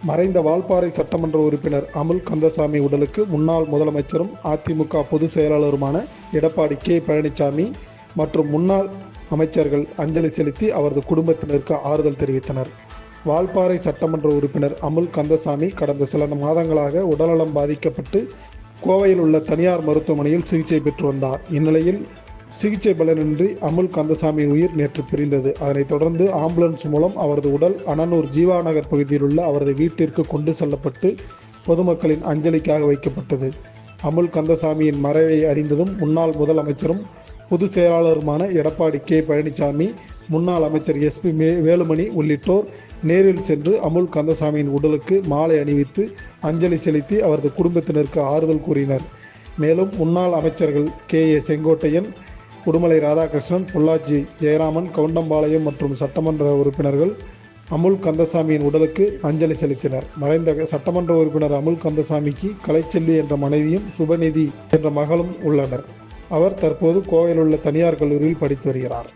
மறைந்த வால்பாறை சட்டமன்ற உறுப்பினர் அமுல் கந்தசாமி உடலுக்கு முன்னாள் முதலமைச்சரும் அதிமுக பொதுச் செயலாளருமான எடப்பாடி கே பழனிசாமி மற்றும் முன்னாள் அமைச்சர்கள் அஞ்சலி செலுத்தி அவரது குடும்பத்தினருக்கு ஆறுதல் தெரிவித்தனர். வால்பாறை சட்டமன்ற உறுப்பினர் அமுல் கந்தசாமி கடந்த சில மாதங்களாக உடல்நலம் பாதிக்கப்பட்டு கோவையில் உள்ள தனியார் மருத்துவமனையில் சிகிச்சை பெற்று வந்தார். இந்நிலையில் சிகிச்சை பலனின்றி அமுல் கந்தசாமி உயிர் நேற்று பிரிந்தது. அதனைத் தொடர்ந்து ஆம்புலன்ஸ் மூலம் அவரது உடல் அனனூர் ஜீவா நகர் பகுதியில் உள்ள அவரது வீட்டிற்கு கொண்டு செல்லப்பட்டு பொதுமக்களின் அஞ்சலிக்காக வைக்கப்பட்டது. அமுல் கந்தசாமியின் மறைவை அறிந்ததும் முன்னாள் முதலமைச்சரும் பொதுச் செயலாளருமான எடப்பாடி கே பழனிசாமி, முன்னாள் அமைச்சர் SP வேலுமணி உள்ளிட்டோர் நேரில் சென்று அமுல் கந்தசாமியின் உடலுக்கு மாலை அணிவித்து அஞ்சலி செலுத்தி அவரது குடும்பத்தினருக்கு ஆறுதல் கூறினர். மேலும் முன்னாள் அமைச்சர்கள் KA செங்கோட்டையன், உடுமலை ராதாகிருஷ்ணன், பொள்ளாச்சி ஜெயராமன், கவுண்டம்பாளையம் மற்றும் சட்டமன்ற உறுப்பினர்கள் அமுல் கந்தசாமியின் உடலுக்கு அஞ்சலி செலுத்தினர். மறைந்த சட்டமன்ற உறுப்பினர் அமுல் கந்தசாமிக்கு கலைச்செல்வி என்ற மனைவியும் சுபநிதி என்ற மகளும் உள்ளனர். அவர் தற்போது கோவையில் உள்ள தனியார் கல்லூரியில் படித்து வருகிறார்.